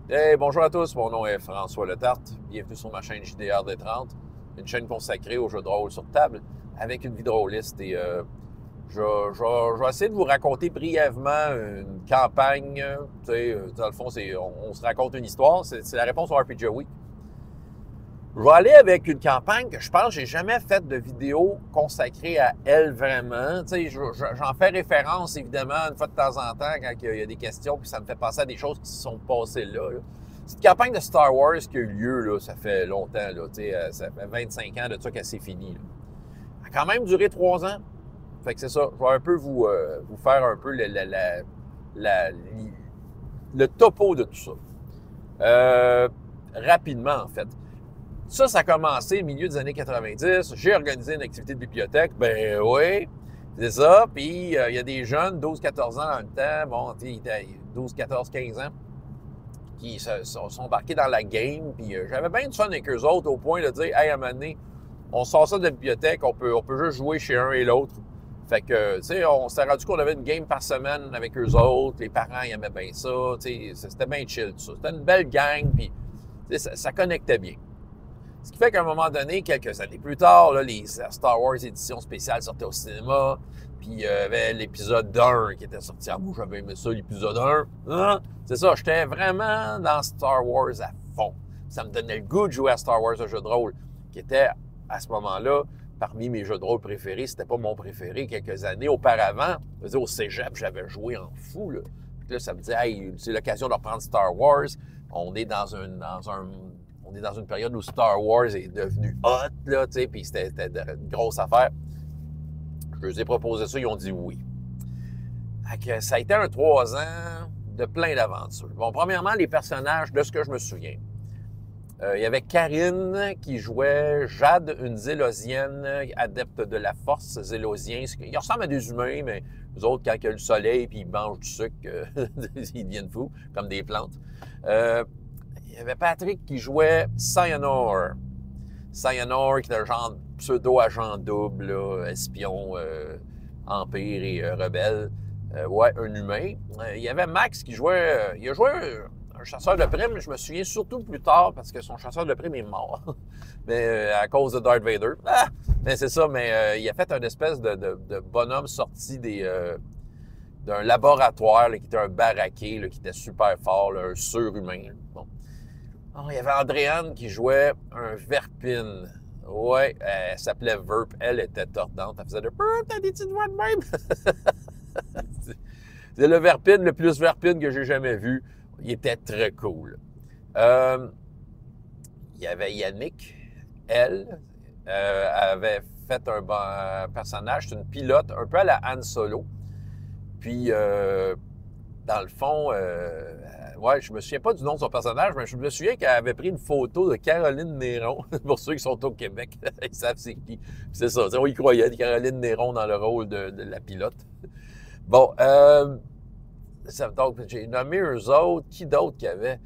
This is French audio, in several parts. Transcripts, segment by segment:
Hey, bonjour à tous, mon nom est François Letarte. Bienvenue sur ma chaîne JDR D30, une chaîne consacrée aux jeux de rôle sur table avec une vie de rôliste. Et je vais essayer de vous raconter brièvement une campagne. Tu sais, dans le fond, on se raconte une histoire. C'est la réponse au RPG Week. Je vais aller avec une campagne que je pense que j'ai jamais fait de vidéo consacrée à elle vraiment. Tu sais, j'en fais référence évidemment une fois de temps en temps quand il y a des questions, puis ça me fait penser à des choses qui se sont passées là. Cette campagne de Star Wars qui a eu lieu, là, ça fait longtemps, là, tu sais, ça fait 25 ans de ça qu'elle s'est finie. Là. Elle a quand même duré 3 ans. Fait que c'est ça. Je vais un peu vous faire un peu la- le topo de tout ça. Rapidement, en fait. Ça a commencé au milieu des années 90. J'ai organisé une activité de bibliothèque. Ben oui, c'est ça. Puis, il y a des jeunes, 12-14 ans dans le temps, bon, 12, 14, 15 ans, qui sont embarqués dans la game. Puis, j'avais bien du fun avec eux autres au point de dire, hey, à un moment donné, on sort ça de la bibliothèque, on peut juste jouer chez un et l'autre. Fait que, tu sais, on s'est rendu qu'on avait une game par semaine avec eux autres. Les parents, ils aimaient bien ça. Tu sais, c'était bien chill, tout ça. C'était une belle gang, puis, tu sais, ça connectait bien. Ce qui fait qu'à un moment donné, quelques années plus tard, là, les Star Wars éditions spéciales sortaient au cinéma. Puis il y avait l'épisode 1 qui était sorti. Ah, moi, j'avais aimé ça, l'épisode 1. Hein? C'est ça, j'étais vraiment dans Star Wars à fond. Ça me donnait le goût de jouer à Star Wars, un jeu de rôle, qui était, à ce moment-là, parmi mes jeux de rôle préférés. C'était pas mon préféré quelques années auparavant. Je veux dire, au cégep, j'avais joué en fou. Là. Puis là, ça me dit, hey, c'est l'occasion de reprendre Star Wars. On est on est dans une période où Star Wars est devenu hot, là, tu sais, puis c'était une grosse affaire. Je leur ai proposé ça, ils ont dit oui. Ça a été un 3 ans de plein d'aventures. Bon, premièrement, les personnages, de ce que je me souviens. Il y avait Karine qui jouait Jade, une Zélosienne, adepte de la force zélosien. Ils ressemblent à des humains, mais les autres, quand il y a le soleil et ils mangent du sucre, ils deviennent fous, comme des plantes. Il y avait Patrick qui jouait Cyanor. Cyanor, qui est un genre pseudo-agent double, là, espion, empire et rebelle. Ouais, un humain. Il y avait Max qui jouait. Il a joué un chasseur de primes, je me souviens surtout plus tard parce que son chasseur de primes est mort. Mais à cause de Darth Vader. Ah! Mais c'est ça, mais il a fait une espèce de bonhomme sorti d'un laboratoire là, qui était un baraqué, là, qui était super fort, là, un surhumain. Bon. Oh, il y avait Andréane qui jouait un Verpine. Ouais, elle s'appelait Verp. Elle était tordante. Elle faisait de t'as des petites voix de même. C'est le Verpine le plus Verpine que j'ai jamais vu. Il était très cool. Euh, il y avait Yannick. Elle avait fait un bon personnage. C'est une pilote, un peu à la Han Solo. Puis, dans le fond, ouais, je me souviens pas du nom de son personnage, mais je me souviens qu'elle avait pris une photo de Caroline Néron. Pour ceux qui sont au Québec, ils savent c'est qui. C'est ça, on y croyait, Caroline Néron dans le rôle de la pilote. Bon, donc j'ai nommé eux autres. Qui d'autre qu'il y avait?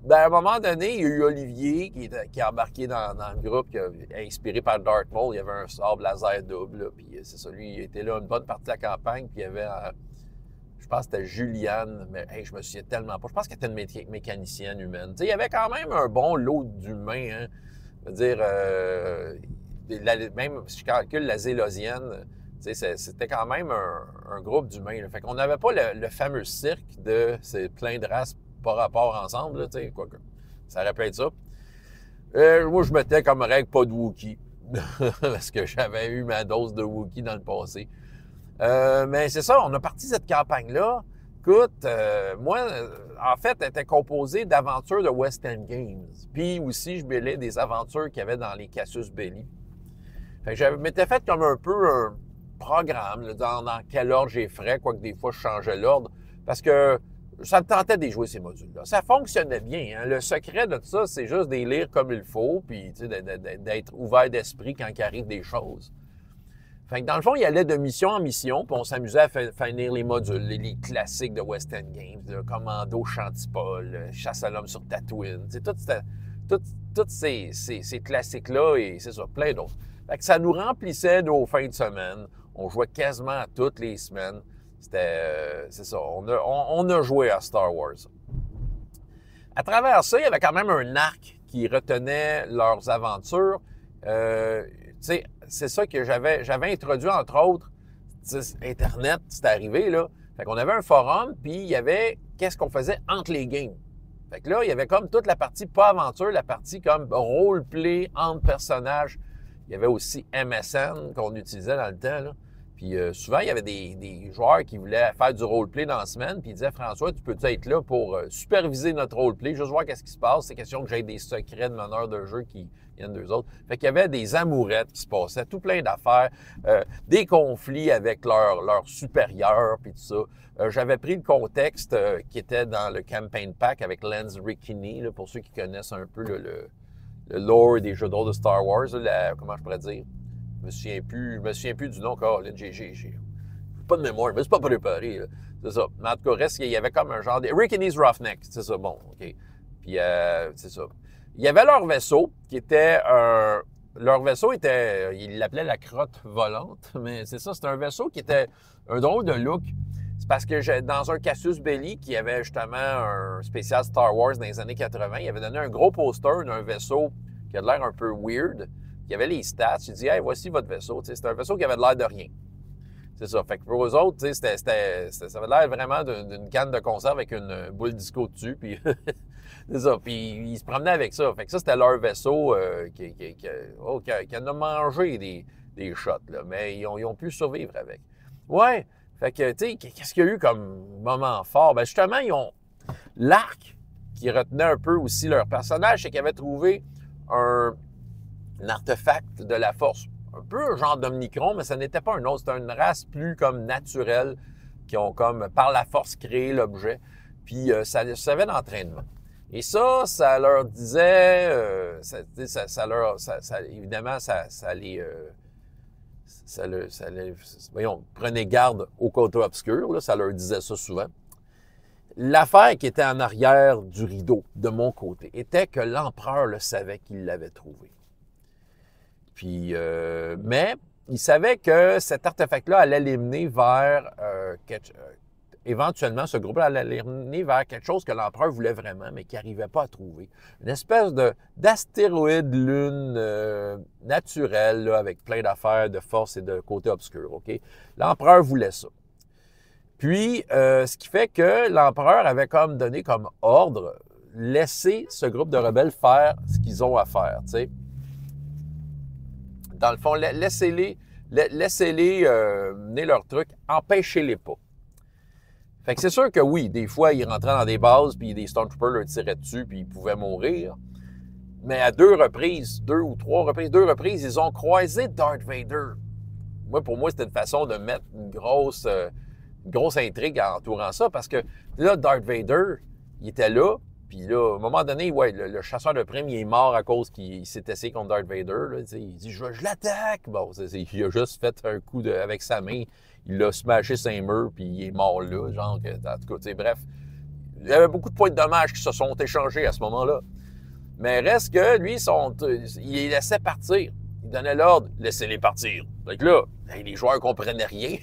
Ben, à un moment donné, il y a eu Olivier qui a embarqué dans le groupe, inspiré par Darth Maul. Il y avait un sabre laser double, là, puis c'est ça, lui, il était là une bonne partie de la campagne, puis il y avait... je pense que c'était Juliane, mais hey, je me souviens tellement pas. Je pense qu'elle était une mécanicienne humaine. T'sais, il y avait quand même un bon lot d'humains. Hein. Je veux dire, même si je calcule la Zélosienne, c'était quand même un groupe d'humains. Fait qu'on n'avait pas le fameux cirque de ces plein de races par rapport ensemble. Là, quoique, ça aurait pu être ça. Moi, je mettais comme règle pas de Wookiee. Parce que j'avais eu ma dose de Wookiee dans le passé. Mais c'est ça, on a parti cette campagne-là. Écoute, moi, en fait, elle était composée d'aventures de West End Games. Puis aussi, je mêlais des aventures qu'il y avait dans les Casus Belli. Fait que je m'étais fait comme un peu un programme là, dans quel ordre j'ai ferais, quoique des fois je changeais l'ordre, parce que ça me tentait de jouer ces modules-là. Ça fonctionnait bien. Hein? Le secret de tout ça, c'est juste de les lire comme il faut, puis d'être ouvert d'esprit quand il arrive des choses. Fait que dans le fond, il allait de mission en mission, puis on s'amusait à finir les modules, les classiques de West End Games, là, Commando, Chantipole, Chasse à l'homme sur Tatooine, tous ces classiques-là, et c'est ça, plein d'autres. Fait que ça nous remplissait nos fins de semaine. On jouait quasiment toutes les semaines. C'est ça, on a joué à Star Wars. À travers ça, il y avait quand même un arc qui retenait leurs aventures. C'est ça que j'avais introduit, entre autres, Internet, c'est arrivé, là. Fait qu'on avait un forum, puis il y avait qu'est-ce qu'on faisait entre les games. Fait que là, il y avait comme toute la partie pas aventure, la partie comme roleplay entre personnages. Il y avait aussi MSN qu'on utilisait dans le temps, là. Puis souvent, il y avait des joueurs qui voulaient faire du roleplay dans la semaine, puis ils disaient « François, tu peux-tu être là pour superviser notre roleplay, juste voir qu'est-ce qui se passe. C'est question que j'aie des secrets de meneurs de jeu qui viennent d'eux autres. » Fait qu'il y avait des amourettes qui se passaient, tout plein d'affaires, des conflits avec leurs supérieurs, puis tout ça. J'avais pris le contexte qui était dans le Campaign Pack avec Lance Ricciani, là, pour ceux qui connaissent un peu le lore des jeux d'or de Star Wars, là, comment je pourrais dire. Je me souviens plus du nom, Colin. J'ai pas de mémoire, mais c'est pas préparé. C'est ça. Mais en tout cas, reste qu'il y avait comme un genre de Ricciani's Roughneck, c'est ça. Bon, OK. Puis, c'est ça. Il y avait leur vaisseau, qui était leur vaisseau était, ils l'appelaient la crotte volante, mais c'est ça, c'était un vaisseau qui était un drôle de look. C'est parce que dans un Cassius Belli, qui avait justement un spécial Star Wars dans les années 80, il avait donné un gros poster d'un vaisseau qui a l'air un peu weird. Il y avait les stats. J'ai dit, hey, voici votre vaisseau. C'était un vaisseau qui avait l'air de rien. C'est ça. Fait que pour eux autres, ça avait l'air vraiment d'une canne de conserve avec une boule disco dessus. Puis c'est ça. Puis ils se promenaient avec ça. Fait que ça, c'était leur vaisseau qui en a mangé des shots. Là, mais ils ont pu survivre avec. Ouais. Fait que, tu sais, qu'est-ce qu'il y a eu comme moment fort? Ben justement, ils ont l'arc qui retenait un peu aussi leur personnage, c'est qu'ils avaient trouvé un artefact de la force. Un peu un genre d'Omnicron, mais ce n'était pas un autre. C'était une race plus comme naturelle qui ont comme par la force créé l'objet. Puis ça servait d'entraînement. Et ça leur disait, évidemment, voyons, prenez garde au côté obscur, là, ça leur disait ça souvent. L'affaire qui était en arrière du rideau, de mon côté, était que l'empereur le savait qu'il l'avait trouvé. Puis, mais il savait que cet artefact-là allait l'amener vers, éventuellement, ce groupe-là allait l'amener vers quelque chose que l'empereur voulait vraiment, mais qu'il n'arrivait pas à trouver. Une espèce d'astéroïde lune naturelle, là, avec plein d'affaires de force et de côté obscur. OK? L'empereur voulait ça. Puis, ce qui fait que l'empereur avait comme donné comme ordre, laisser ce groupe de rebelles faire ce qu'ils ont à faire, tu sais. Dans le fond, laissez-les mener leur truc, empêchez-les pas. Fait que c'est sûr que oui, des fois, ils rentraient dans des bases, puis des Stormtroopers leur tiraient dessus, puis ils pouvaient mourir. Mais à deux reprises, deux reprises, ils ont croisé Darth Vader. Pour moi, c'était une façon de mettre une grosse intrigue entourant ça, parce que là, Darth Vader, il était là, puis là, à un moment donné, ouais, le chasseur de primes, il est mort à cause qu'il s'est essayé contre Darth Vader. Là, il dit « Je l'attaque! » Bon, il a juste fait un coup avec sa main, il l'a smashé ses murs, puis il est mort là. Genre, en tout cas, bref. Il y avait beaucoup de points de dommage qui se sont échangés à ce moment-là. Mais reste que lui, il les laissait partir. Il donnait l'ordre « Laissez-les partir. » Fait que là, les joueurs ne comprenaient rien.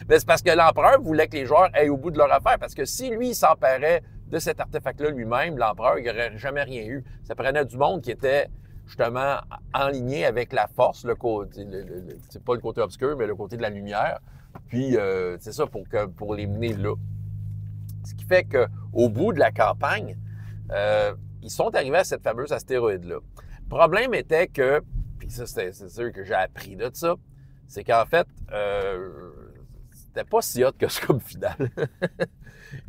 Mais c'est parce que l'empereur voulait que les joueurs aillent au bout de leur affaire. Parce que si lui, il s'emparait de cet artefact-là lui-même, l'empereur, il n'aurait jamais rien eu. Ça prenait du monde qui était justement enligné avec la force, le côté, c'est pas le côté obscur, mais le côté de la lumière. Puis, c'est ça, pour les mener là. Ce qui fait qu'au bout de la campagne, ils sont arrivés à cette fameuse astéroïde-là. Le problème était que, puis ça, c'est sûr que j'ai appris de ça, c'est qu'en fait, c'était pas si hot que ce comme final.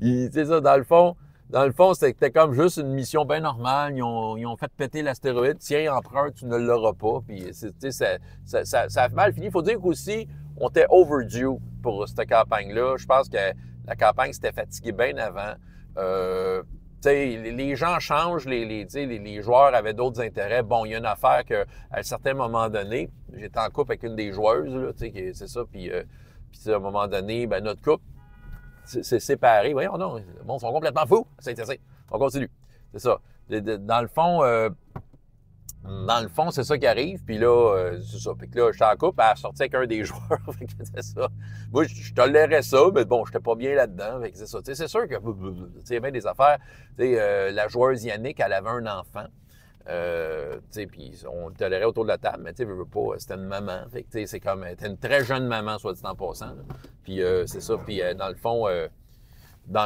C'est ça, dans le fond, c'était comme juste une mission bien normale. Ils ont fait péter l'astéroïde. Tiens, empereur, tu ne l'auras pas. Puis, ça a mal fini. Il faut dire qu'aussi, on était overdue pour cette campagne-là. Je pense que la campagne s'était fatiguée bien avant. Les gens changent, les joueurs avaient d'autres intérêts. Bon, il y a une affaire qu'à un certain moment donné, j'étais en couple avec une des joueuses, là, c'est ça, puis à un moment donné, ben, notre couple s'est séparé. Voyons, non, bon, ils sont complètement fous. C'est on continue. C'est ça. Dans le fond, dans le fond, c'est ça qui arrive. Puis là, c'est ça. Puis là, j'étais en couple, elle a sorti avec un des joueurs. Fait que c'est ça. Moi, je tolérais ça, mais bon, j'étais pas bien là-dedans. Fait que c'est ça. Tu sais, c'est sûr que, tu sais, il y avait des affaires. Tu sais, la joueuse Yannick, elle avait un enfant. Tu sais, puis on le tolérait autour de la table, mais tu sais, veux pas, c'était une maman. Fait que, tu sais, c'est comme, elle était une très jeune maman, soit dit en passant. Là. Puis c'est ça. Puis dans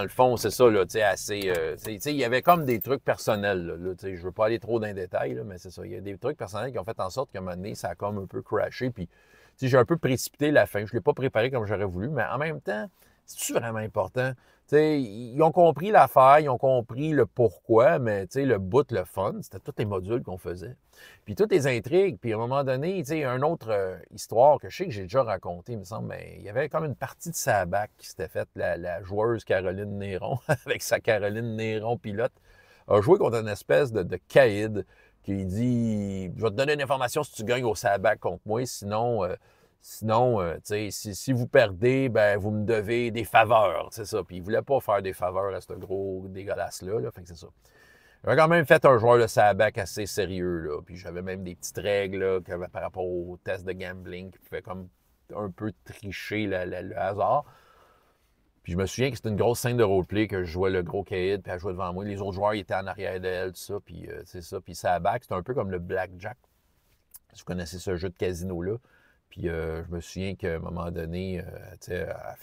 le fond, c'est ça, là, tu sais, assez... tu sais, il y avait comme des trucs personnels, là, tu sais, je veux pas aller trop dans les détails, là, mais c'est ça. Il y a des trucs personnels qui ont fait en sorte qu'à un moment donné, ça a comme un peu crashé, puis, tu sais, j'ai un peu précipité la fin. Je l'ai pas préparé comme j'aurais voulu, mais en même temps, c'est-tu vraiment important? Tu sais, ils ont compris l'affaire, ils ont compris le pourquoi, mais, tu sais, le bout, le fun, c'était tous les modules qu'on faisait. Puis toutes les intrigues, puis à un moment donné, tu sais, une autre histoire que je sais que j'ai déjà racontée, il me semble, mais il y avait comme une partie de Sabac qui s'était faite, la joueuse Caroline Néron, avec sa Caroline Néron pilote, a joué contre une espèce de caïd qui dit « Je vais te donner une information si tu gagnes au Sabac contre moi, sinon, tu sais, si vous perdez, ben vous me devez des faveurs. » C'est ça. Puis il voulait pas faire des faveurs à ce gros dégueulasse-là, là, fait que c'est ça. J'avais quand même fait un joueur de Sabac assez sérieux, là. Puis j'avais même des petites règles là, par rapport au test de gambling qui pouvaient comme un peu tricher le hasard. Puis je me souviens que c'était une grosse scène de roleplay que je jouais le gros caïd, puis elle jouait devant moi. Les autres joueurs ils étaient en arrière d'elle, tout ça. Puis c'est ça. Puis Sabac, c'était un peu comme le blackjack. Si vous connaissez ce jeu de casino-là. Puis je me souviens qu'à un moment donné, elle a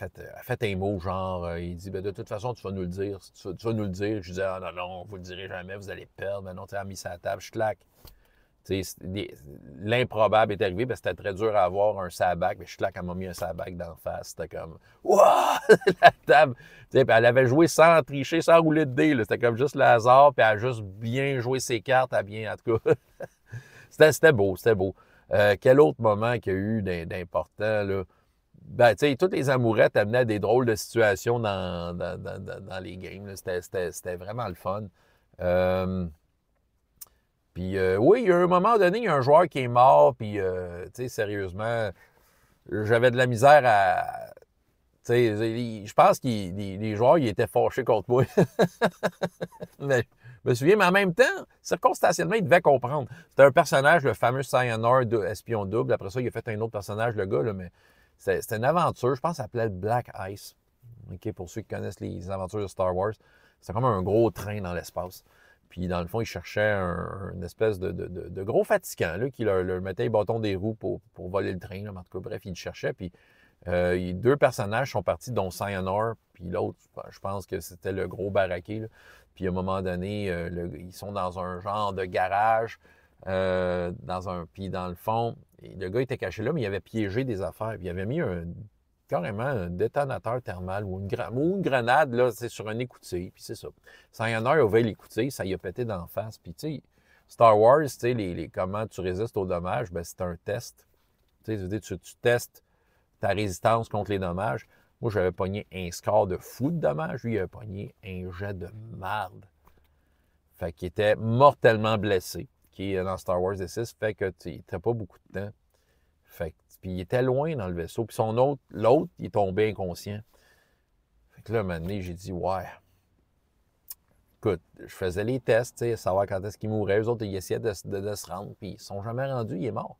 fait un mot genre, il dit, ben, de toute façon, tu vas nous le dire. Tu vas nous le dire. Je disais, ah non, non, vous le direz jamais, vous allez perdre. Ben non, tu sais, elle a mis ça à la table, je claque. L'improbable est arrivé, parce que c'était très dur à avoir un sabac. Mais je claque, elle m'a mis un sabac d'en face. C'était comme, waouh, la table. Puis elle avait joué sans tricher, sans rouler de dés. C'était comme juste le hasard, puis elle a juste bien joué ses cartes, à bien, en tout cas. C'était beau, c'était beau. Quel autre moment qu'il y a eu d'important, là? Ben, tu sais, toutes les amourettes amenaient à des drôles de situations dans les games. C'était vraiment le fun. Puis, oui, il y a un moment donné, il y a un joueur qui est mort, puis, tu sais, sérieusement, j'avais de la misère à... Tu sais, je pense que les joueurs, ils étaient fâchés contre moi. Mais je me souviens, mais en même temps, circonstanciellement, il devait comprendre. C'était un personnage, le fameux Cyanide espion double. Après ça, il a fait un autre personnage, le gars, là, mais c'était une aventure. Je pense que ça s'appelait Black Ice. OK, pour ceux qui connaissent les aventures de Star Wars. C'était comme un gros train dans l'espace. Puis, dans le fond, il cherchait une espèce de gros fatigant là, qui leur mettait les bâtons des roues pour voler le train. Là. En tout cas, bref, il le cherchait. Puis, deux personnages sont partis, dont Cyanide, puis l'autre, je pense que c'était le gros baraqué. Là. Puis à un moment donné, ils sont dans un genre de garage, puis dans le fond, le gars était caché là, mais il avait piégé des affaires. Puis il avait mis carrément un détonateur thermal ou une grenade là, sur un écoutier. Puis c'est ça. Cyanide a ouvert l'écoutier, ça y a pété d'en face. Puis tu sais, Star Wars, tu sais, comment tu résistes aux dommages, ben c'est un test. Tu sais, tu testes ta résistance contre les dommages. Moi, j'avais pogné un score de fou de dommages. Lui, il avait pogné un jet de marde. Fait qu'il était mortellement blessé, qui est dans Star Wars D6. Fait que tu n'as pas beaucoup de temps. Fait que, puis il était loin dans le vaisseau. Puis l'autre, il est tombé inconscient. Fait que là, un moment donné, j'ai dit, ouais. Écoute, je faisais les tests, tu sais, savoir quand est-ce qu'il mourait. Eux autres, ils essayaient de se rendre. Puis ils ne sont jamais rendus, il est mort.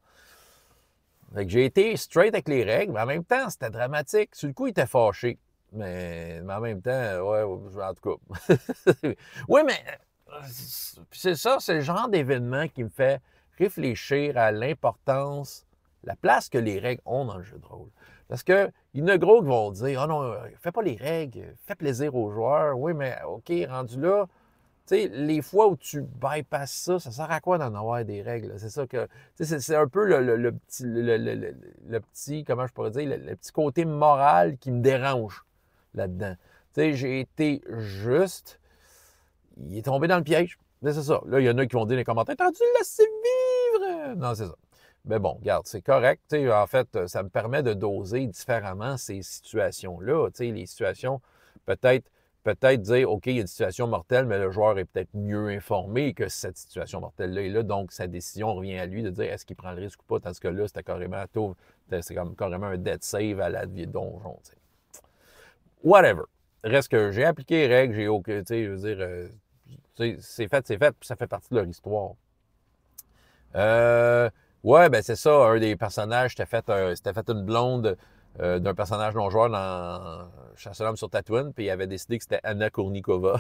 Fait que j'ai été straight avec les règles, mais en même temps, c'était dramatique. Sur le coup, il était fâché. Mais en même temps, ouais, en tout cas. Oui, mais c'est ça, c'est le genre d'événement qui me fait réfléchir à l'importance, la place que les règles ont dans le jeu de rôle. Parce que il y en a gros qui vont dire, oh non, fais pas les règles, fais plaisir aux joueurs. Oui, mais OK, rendu là, tu sais, les fois où tu bypasses ça, ça sert à quoi d'en avoir des règles? C'est ça que. Tu sais, c'est un peu le petit, comment je pourrais dire, le petit côté moral qui me dérange là-dedans. Tu sais, j'ai été juste. Il est tombé dans le piège. C'est ça. Là, il y en a qui vont dire dans les commentaires, t'as dû le laisser vivre! Non, c'est ça. Mais bon, regarde, c'est correct. Tu sais, en fait, ça me permet de doser différemment ces situations-là. Tu sais, les situations, peut-être dire, OK, il y a une situation mortelle, mais le joueur est peut-être mieux informé que cette situation mortelle-là est là. Donc, sa décision revient à lui de dire est-ce qu'il prend le risque ou pas. Tandis que là, c'était carrément un dead save à la vie de donjon. T'sais. Whatever. Reste que j'ai appliqué les règles, j'ai aucun, tu sais, je veux dire, c'est fait, puis ça fait partie de leur histoire. Euh, ouais, ben c'est ça. Un des personnages s'était fait une blonde d'un personnage non-joueur dans Chasse à l'homme sur Tatooine, puis il avait décidé que c'était Anna Kournikova,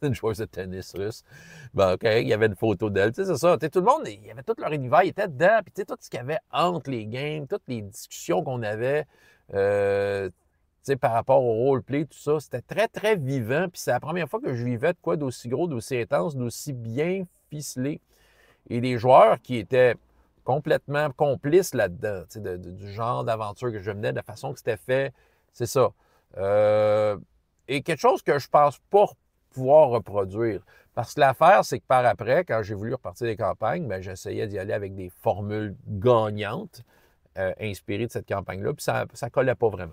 une joueuse de tennis russe. Ben, OK, il y avait une photo d'elle. Tu sais, c'est ça. Tu sais, tout le monde, il y avait tout leur univers, il était dedans. Puis, tu sais, tout ce qu'il y avait entre les games, toutes les discussions qu'on avait, tu sais, par rapport au roleplay, tout ça, c'était très, très vivant. Puis, c'est la première fois que je vivais de quoi d'aussi gros, d'aussi intense, d'aussi bien ficelé. Et des joueurs qui étaient complètement complices là-dedans, tu sais, du genre d'aventure que je menais, de la façon que c'était fait, c'est ça. Euh, et quelque chose que je pense pas pouvoir reproduire. Parce que l'affaire, c'est que par après, quand j'ai voulu repartir des campagnes, ben, j'essayais d'y aller avec des formules gagnantes inspirées de cette campagne-là, puis ça ne collait pas vraiment.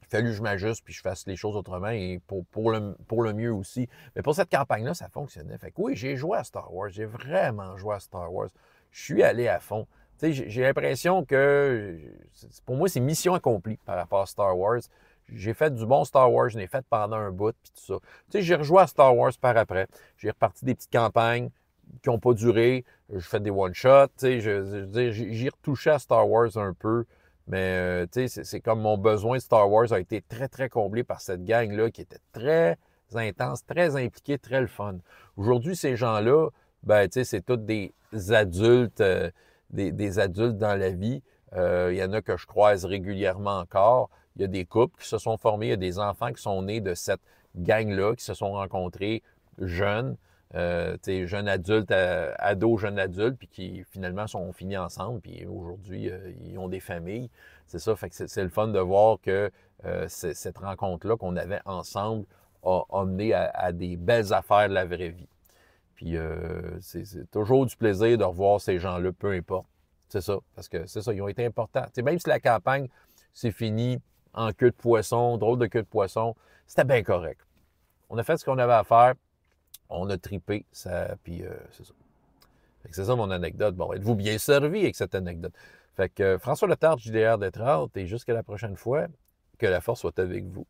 Il a fallu que je m'ajuste puis je fasse les choses autrement et pour le mieux aussi. Mais pour cette campagne-là, ça fonctionnait. Fait que oui, j'ai joué à Star Wars. J'ai vraiment joué à Star Wars. Je suis allé à fond. Tu sais, j'ai l'impression que pour moi, c'est mission accomplie par rapport à Star Wars. J'ai fait du bon Star Wars, je l'ai fait pendant un bout, puis tout ça. Tu sais, j'ai rejoué à Star Wars par après. J'ai reparti des petites campagnes qui n'ont pas duré. Je fais des one-shots. Tu sais, j'ai retouché à Star Wars un peu. Mais, tu sais, c'est comme mon besoin de Star Wars a été très, très comblé par cette gang-là qui était très intense, très impliquée, très le fun. Aujourd'hui, ces gens-là, ben, tu sais, c'est tous des adultes, des adultes dans la vie. Il y en a que je croise régulièrement encore. Il y a des couples qui se sont formés, il y a des enfants qui sont nés de cette gang-là, qui se sont rencontrés jeunes, jeunes adultes, ados, jeunes adultes, puis qui finalement sont finis ensemble, puis aujourd'hui, ils ont des familles. C'est ça, fait que c'est le fun de voir que cette rencontre-là qu'on avait ensemble a mené à des belles affaires de la vraie vie. Puis c'est toujours du plaisir de revoir ces gens-là, peu importe. C'est ça, parce que c'est ça, ils ont été importants. T'sais, même si la campagne s'est finie en queue de poisson, drôle de queue de poisson, c'était bien correct. On a fait ce qu'on avait à faire, on a tripé, ça, puis c'est ça. C'est ça mon anecdote. Bon, êtes-vous bien servi avec cette anecdote? Fait que François Letarte, JDR Détrarte, et jusqu'à la prochaine fois, que la force soit avec vous.